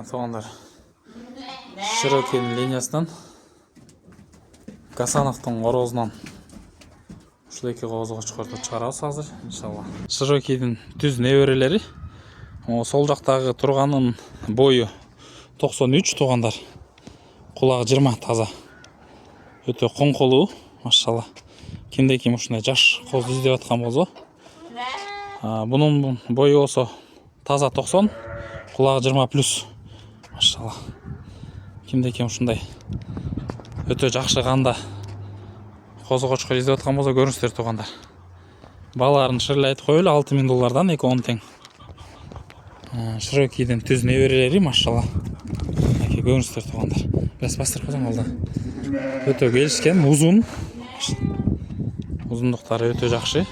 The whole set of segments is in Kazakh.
Туғандар Широкийдің линиясынан Гасановтың орозынан ушул эки коозго чыкартып чыгарабыз азыр иншалла. Широкийдің түз неберелери. Сол жактагы турганын бою 93 туғандар. Кулагы 20 таза. Өтө коңколуу, машалла. Кимде ким ушундай жаш коз издеп аткан болсо, бунун бою болсо таза 90, кулагы 20 плюс. Машалла. Кимде ким ушундай өтө жакшы канда козу кочкор издеп аткан болсо көрүңүздөр туғандар. Бааларын шырылай айтып коелу, $6000 2-10 тең. Широкийдің түз неберелери, машалла. Аке көрүңүздөр туғандар. Biraz бастырып койсоң алда. Өтө келишкен, узун. Узундуктары өтө жакшы.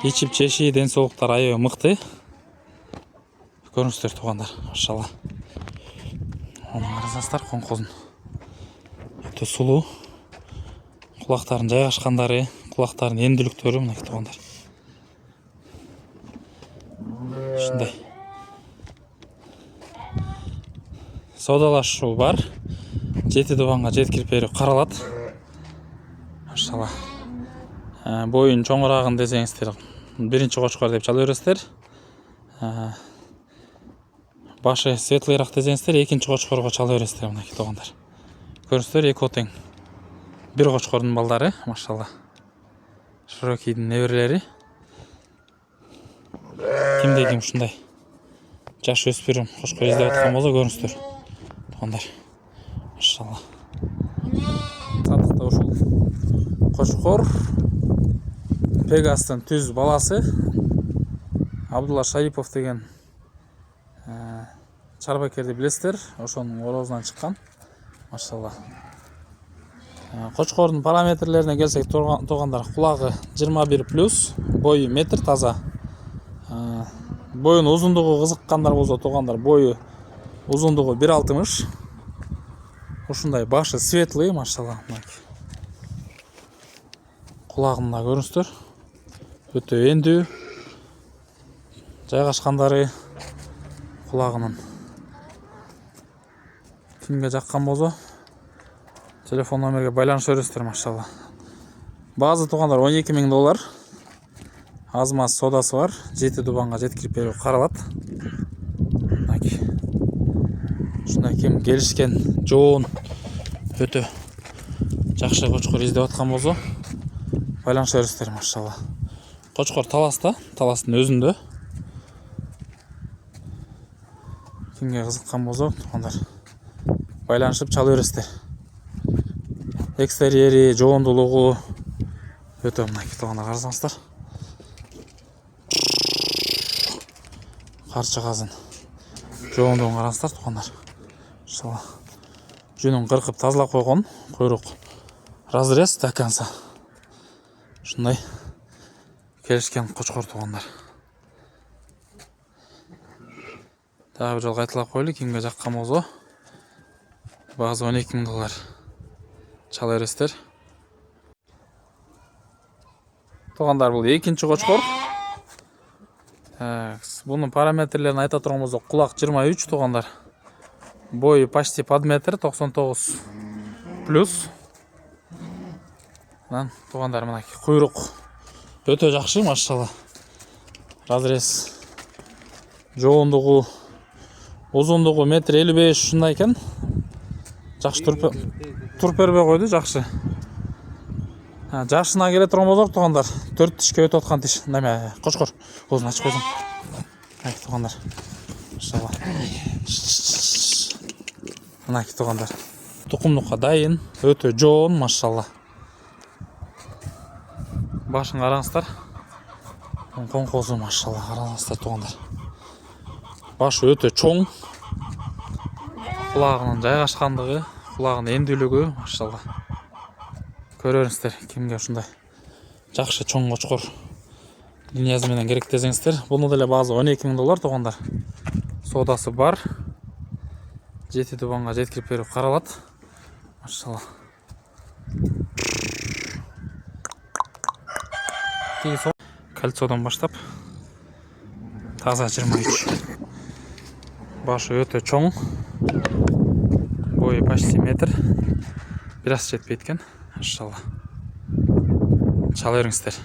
Ичип чеши, ден соолуктары аябай мыкты. Көрүңүздөр туғандар, машалла. Оны карасаңыздар, коңкозун. Өтө сулуу. Кулактарын жайгашкандары, кулактарын эндүүлүктөрү мына туғандар. Ушундай. Содалашуу бар. 7 дубанга жеткирип берүү каралат. Машалла. Боюн чоңурагын десеңиздер, биринчи кочкор деп чала бересиздер. Башы светлыйраак десеңиздер, экинчи кочкорго чала бересиздер мына туғандар. Көрүңүздөр, 2 тең. Бир кочкордун балдары, машалла. Широкийдің неберелери. Кимде ким ушундай жаш өспүрүм кочкор издеп аткан болсо көрүңүздөр туғандар. Машалла. Сатыкта ушул кочкор Пегастын түз баласы Абдулла Шарипов деген чарбакерди билесиздер, ошонун орозунан чыккан. Машалла. Кочкордун параметрлерине келсек туғандар, кулагы 21 плюс, бою метр таза. Боюн узундугу кызыккандар болсо туғандар, бою узундугу 1.60. Ушундай башы светлый, машалла. Кулагында көрүңүздөр. Өтө эндүү. Жайгашкандары кулагынын. Кимге жаккан болсо телефон номерге байланыша бересиздер, машалла. Базы туғандар $12,000. Аз-маз содасы бар. 7 дубанга жеткирип берүү каралат. Ушундай ким келишкен, жоон өтө жакшы кочкор издеп аткан болсо байланыша бересиздер, машалла. Кочкор таласта, таластын өзүндө. Кимге кызыккан болсо туғандар байланышып чала бересиздер. Экстерьери, жоондулугу өтө мына туғандар, карасаңыздар. Карчы казын. Жоондугун караңыздар туғандар. Машалла. Жүнүн кыркып тазалап койгон, койрук разрез до конца. Ушундай келишкен кочкор туғандар. Дагы бир жолу кайталап коелу, кимге жаккан болсо базы $12,000 чала бересиздер. Туғандар, бул экинчи кочкор. Бунун параметрлерин айта турган болсок, кулак 23 туғандар. Бою почти под метр, 99 плюс. Туғандар, мына куйрук өтө жакшы, машалла. Разрез. Жоондугу, узундугу 1.55 м ушундай экен. Жакшы туруп бербей койду, жакшы. Жашына келе турган болсок туғандар, 4 тишке өтүп аткан тиш. Неме, кочкор. Оозун ачып койсоң. Туғандар. Машалла. Мына туғандар. Тукумдукка дайын, өтө жоон, машалла. Башын караңыздар. Коңкозу, машалла, караңыздар туғандар. Башы өтө чоң. Кулагынын жайгашкандыгы, кулагынын эндүүлүгү, машалла. Көрөрүңүздөр, кимге ушундай жакшы чоң кочкор линиясы менен керек десеңиздер, буну деле базы $12,000 туғандар. Содасы бар. 7 дубанга жеткирип берүү каралат. Машалла. Кольцодон баштап таза 23. Башы өте чоң. Бойы почти метр. Biraz жетпей еткен. Иншалла. Чала беріңіздер.